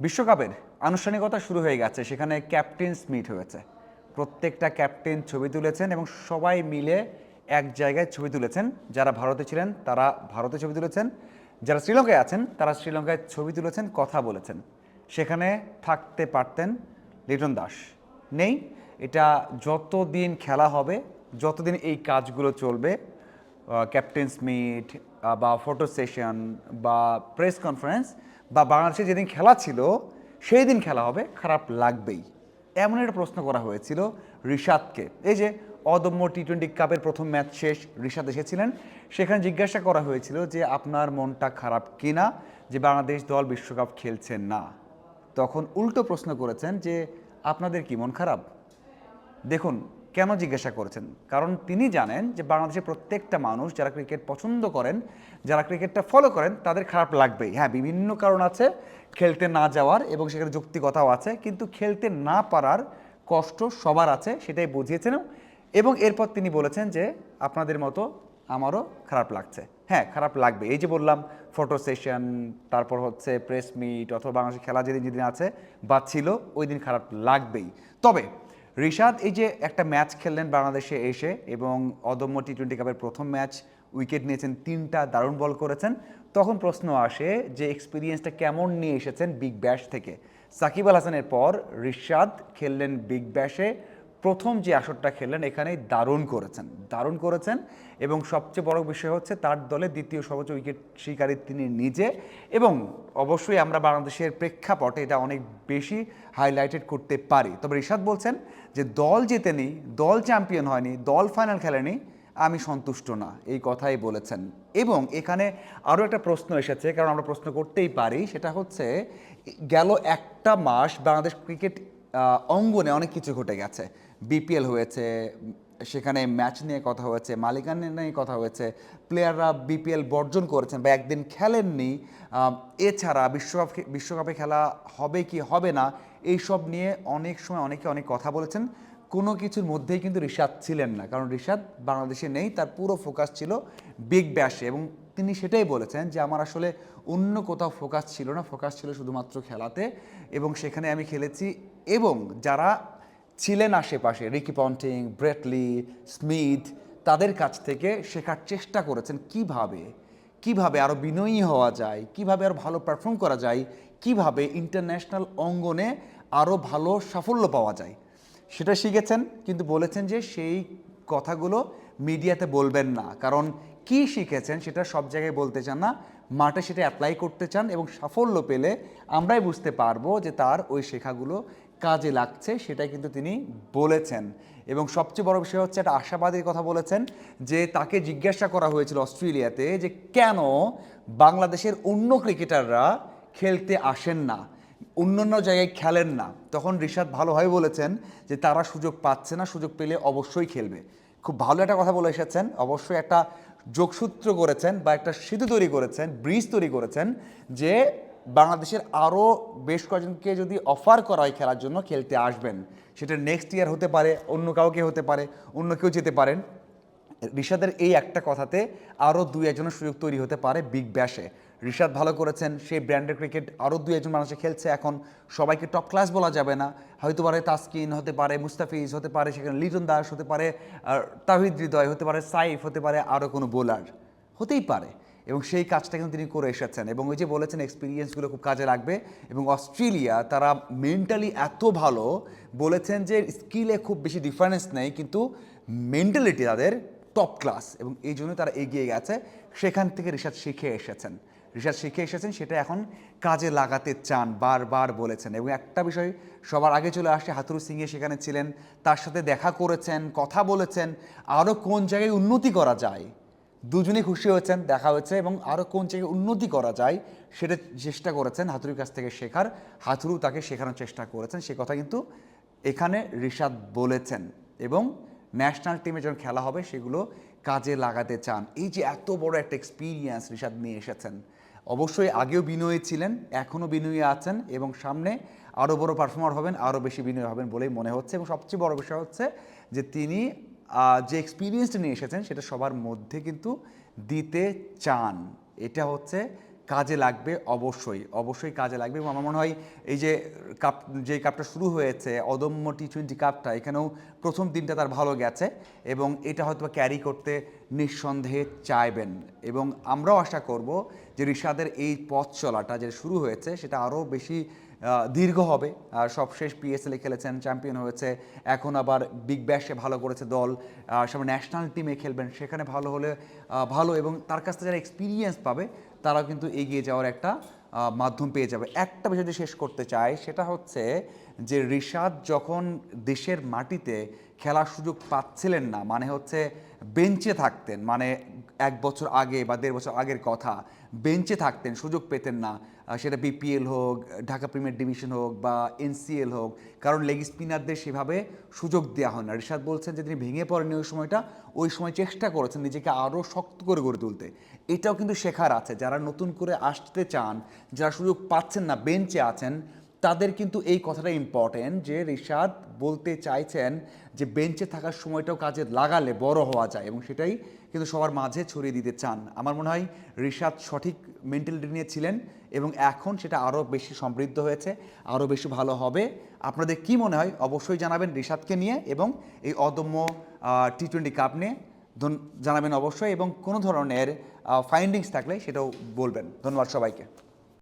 বিশ্বকাপের আনুষ্ঠানিকতা শুরু হয়ে গেছে, সেখানে ক্যাপ্টেন্স মিট হয়েছে। প্রত্যেকটা ক্যাপ্টেন ছবি তুলেছেন এবং সবাই মিলে এক জায়গায় ছবি তুলেছেন। যারা ভারতে ছিলেন তারা ভারতে ছবি তুলেছেন, যারা শ্রীলঙ্কায় আছেন তারা শ্রীলঙ্কায় ছবি তুলেছেন, কথা বলেছেন। সেখানে থাকতে পারতেন লিটন দাস, নেই। এটা যতদিন খেলা হবে, যতদিন এই কাজগুলো চলবে, ক্যাপ্টেন্স মিট বা ফটো সেশন বা প্রেস কনফারেন্স বা বাংলাদেশে যেদিন খেলা ছিল সেই দিন খেলা হবে, খারাপ লাগবেই। এমন একটা প্রশ্ন করা হয়েছিল রিশাদকে। এই যে অদম্য টি-20 কাপের প্রথম ম্যাচ শেষ, রিশাদ এসেছিলেন, সেখানে জিজ্ঞাসা করা হয়েছিল যে আপনার মনটা খারাপ কিনা যে বাংলাদেশ দল বিশ্বকাপ খেলছে না। তখন উল্টো প্রশ্ন করেছেন যে আপনাদের কি মন খারাপ? দেখুন কেন জিজ্ঞাসা করেছেন, কারণ তিনি জানেন যে বাংলাদেশের প্রত্যেকটা মানুষ যারা ক্রিকেট পছন্দ করেন, যারা ক্রিকেটটা ফলো করেন, তাদের খারাপ লাগবেই। হ্যাঁ, বিভিন্ন কারণ আছে খেলতে না যাওয়ার এবং সেখানে যৌক্তিকতাও আছে, কিন্তু খেলতে না পারার কষ্ট সবার আছে, সেটাই বুঝিয়েছেন। এবং এরপর তিনি বলেছেন যে আপনাদের মতো আমারও খারাপ লাগছে। হ্যাঁ, খারাপ লাগবে। এই যে বললাম ফটো সেশন, তারপর হচ্ছে প্রেস মিট অথবা বাংলাদেশের খেলা যেদিন যেদিন আছে বা ছিল, ওই দিন খারাপ লাগবেই। তবে রিশাদ এই যে একটা ম্যাচ খেললেন বাংলাদেশে এসে এবং অদম্য টি-20 কাপের প্রথম ম্যাচ, উইকেট নিয়েছেন 3টা, দারুণ বল করেছেন। তখন প্রশ্ন আসে যে এক্সপিরিয়েন্সটা কেমন নিয়ে এসেছেন বিগ ব্যাশ থেকে। সাকিব আল হাসানের পর রিশাদ খেললেন বিগ ব্যাশে, প্রথম যে আসরটা খেললেন এখানেই দারুণ করেছেন এবং সবচেয়ে বড় বিষয় হচ্ছে তার দলে দ্বিতীয় সর্বোচ্চ উইকেট শিকারী তিনি নিজে। এবং অবশ্যই আমরা বাংলাদেশের প্রেক্ষাপটে এটা অনেক বেশি হাইলাইটেড করতে পারি। তবে রিশাদ বলছেন যে দল জেতেনি, দল চ্যাম্পিয়ন হয়নি, দল ফাইনাল খেলেনি, আমি সন্তুষ্ট না, এই কথাই বলেছেন। এবং এখানে আরও একটা প্রশ্ন এসেছে, কারণ আমরা প্রশ্ন করতেই পারি, সেটা হচ্ছে গেল একটা মাস বাংলাদেশ ক্রিকেট অঙ্গনে অনেক কিছু ঘটে গেছে। বিপিএল হয়েছে, সেখানে ম্যাচ নিয়ে কথা হয়েছে, মালিকানা নিয়ে কথা হয়েছে, প্লেয়াররা বিপিএল বর্জন করেছেন বা একদিন খেলেননি। এছাড়া বিশ্বকাপে খেলা হবে কি হবে না, এইসব নিয়ে অনেক সময় অনেকে অনেক কথা বলেছেন। কোনো কিছুর মধ্যেই কিন্তু রিশাদ ছিলেন না, কারণ রিশাদ বাংলাদেশে নেই, তার পুরো ফোকাস ছিল বিগ ব্যাশে। এবং তিনি সেটাই বলেছেন যে আমার আসলে অন্য কোথাও ফোকাস ছিল না, ফোকাস ছিল শুধুমাত্র খেলাতে, এবং সেখানে আমি খেলেছি। এবং যারা ছিলেন আশেপাশে, রিকি পন্টিং, ব্রেটলি, স্মিথ, তাদের কাছ থেকে শেখার চেষ্টা করেছেন কিভাবে আরও বিনয়ী হওয়া যায়, কিভাবে আরও ভালো পারফর্ম করা যায়, কিভাবে ইন্টারন্যাশনাল অঙ্গনে আরও ভালো সাফল্য পাওয়া যায়, সেটা শিখেছেন। কিন্তু বলেছেন যে সেই কথাগুলো মিডিয়াতে বলবেন না, কারণ কি শিখেছেন সেটা সব জায়গায় বলতে চান না, মাঠে সেটা অ্যাপ্লাই করতে চান এবং সাফল্য পেলে আমরাই বুঝতে পারবো যে তার ওই শেখাগুলো কাজে লাগছে, সেটাই কিন্তু তিনি বলেছেন। এবং সবচেয়ে বড় বিষয় হচ্ছে একটা আশাবাদীর কথা বলেছেন, যে তাকে জিজ্ঞাসা করা হয়েছিল অস্ট্রেলিয়াতে যে কেন বাংলাদেশের অন্য ক্রিকেটাররা খেলতে আসেন না, অন্য জায়গায় খেলেন না। তখন রিশাদ ভালোভাবে বলেছেন যে তারা সুযোগ পাচ্ছে না, সুযোগ পেলে অবশ্যই খেলবে। খুব ভালো একটা কথা বলে এসেছেন, অবশ্যই একটা যোগসূত্র করেছেন বা একটা সেতু তৈরি করেছেন, ব্রিজ তৈরি করেছেন, যে বাংলাদেশের আরও বেশ কয়েকজনকে যদি অফার করা হয় খেলার জন্য, খেলতে আসবেন। সেটা নেক্সট ইয়ার হতে পারে, অন্য কাউকে হতে পারে, অন্য কেউ যেতে পারেন। রিশাদের এই একটা কথাতে আরও 2-1জনের সুযোগ তৈরি হতে পারে বিগ ব্যাশে। রিশাদ ভালো করেছেন, সেই ব্র্যান্ডের ক্রিকেট আরও 2-1জন মানুষে খেলছে। এখন সবাইকে টপ ক্লাস বলা যাবে না, হয়তো পারে তাসকিন হতে পারে, মুস্তাফিজ হতে পারে, সেখানে লিটন দাস হতে পারে, আর তাহিদ হৃদয় হতে পারে, সাইফ হতে পারে, আরও কোনো বোলার হতেই পারে। এবং সেই কাজটা কিন্তু তিনি করে এসেছেন। এবং ওই যে বলেছেন এক্সপিরিয়েন্সগুলো খুব কাজে লাগবে। এবং অস্ট্রেলিয়া তারা মেন্টালি এত ভালো, বলেছেন যে স্কিলে খুব বেশি ডিফারেন্স নেই, কিন্তু মেন্টালিটি তাদের টপ ক্লাস, এবং এই জন্য তারা এগিয়ে গেছে। সেখান থেকে রিশাদ শিখে এসেছেন, সেটা এখন কাজে লাগাতে চান, বারবার বলেছেন। এবং একটা বিষয় সবার আগে চলে আসে, হাথুরু সিংহে সেখানে ছিলেন, তার সাথে দেখা করেছেন, কথা বলেছেন, আরও কোন জায়গায় উন্নতি করা যায়, দুজনেই খুশি হয়েছেন, দেখা হয়েছে, এবং আরও কোন জায়গায় উন্নতি করা যায় সেটা চেষ্টা করেছেন হাথুরুর কাছ থেকে শেখার। হাথুরু তাকে শেখানোর চেষ্টা করেছেন, সে কথা কিন্তু এখানে রিশাদ বলেছেন। এবং ন্যাশনাল টিমে যখন খেলা হবে সেগুলো কাজে লাগাতে চান। এই যে এত বড় একটা এক্সপিরিয়েন্স রিশাদ নিয়ে এসেছেন, অবশ্যই আগেও বিনয়ী ছিলেন, এখনও বিনয়ী আছেন, এবং সামনে আরও বড় পারফর্মার হবেন, আরও বেশি বিনয়ী হবেন বলেই মনে হচ্ছে। এবং সবচেয়ে বড় বিষয় হচ্ছে যে তিনি যে এক্সপিরিয়েন্সটা নিয়ে এসেছেন সেটা সবার মধ্যে কিন্তু দিতে চান, এটা হচ্ছে কাজে লাগবে, অবশ্যই কাজে লাগবে। এবং আমার মনে হয় এই যে কাপটা শুরু হয়েছে অদম্য টি-20 কাপটা, এখানেও প্রথম দিনটা তার ভালো গেছে এবং এটা হয়তো ক্যারি করতে নিঃসন্দেহে চাইবেন। এবং আমরাও আশা করব যে রিশাদের এই পথ চলাটা যে শুরু হয়েছে সেটা আরও বেশি দীর্ঘ হবে। আর সবশেষ পিএসএলে খেলেছেন, চ্যাম্পিয়ন হয়েছে, এখন আবার বিগ ব্যাশে ভালো করেছে দল, সামনে ন্যাশনাল টিমে খেলবেন, সেখানে ভালো হলে ভালো, এবং তার কাছ থেকে যারা এক্সপিরিয়েন্স পাবে তারাও কিন্তু এগিয়ে যাওয়ার একটা মাধ্যম পেয়ে যাবে। একটা বিষয় যদি শেষ করতে চাই সেটা হচ্ছে যে রিশাদ যখন দেশের মাটিতে খেলার সুযোগ পাচ্ছিলেন না, মানে হচ্ছে বেঞ্চে থাকতেন, মানে 1 বছর আগে বা 1.5 বছর আগের কথা, বেঞ্চে থাকতেন, সুযোগ পেতেন না, সেটা বিপিএল হোক, ঢাকা প্রিমিয়ার ডিভিশন হোক বা এনসিএল হোক, কারণ লেগ স্পিনারদের সেভাবে সুযোগ দেওয়া হয় না। রিশাদ বলছেন যে তিনি ভেঙে পড়েননি ওই সময় চেষ্টা করেছেন নিজেকে আরও শক্ত করে গড়ে তুলতে। এটাও কিন্তু শেখার আছে, যারা নতুন করে আসতে চান, যারা সুযোগ পাচ্ছেন না, বেঞ্চে আছেন, তাদের কিন্তু এই কথাটা ইম্পর্টেন্ট যে রিশাদ বলতে চাইছেন যে বেঞ্চে থাকার সময়টাও কাজে লাগালে বড় হওয়া যায়, এবং সেটাই কিন্তু সবার মাঝে ছড়িয়ে দিতে চান। আমার মনে হয় রিশাদ সঠিক মেন্টালিটি নিয়ে ছিলেন এবং এখন সেটা আরও বেশি সমৃদ্ধ হয়েছে, আরও বেশি ভালো হবে। আপনাদের কি মনে হয় অবশ্যই জানাবেন রিশাদকে নিয়ে, এবং এই অদম্য টি-20 কাপ নিয়ে জানাবেন অবশ্যই, এবং কোনো ধরনের ফাইন্ডিংস থাকলে সেটাও বলবেন। ধন্যবাদ সবাইকে।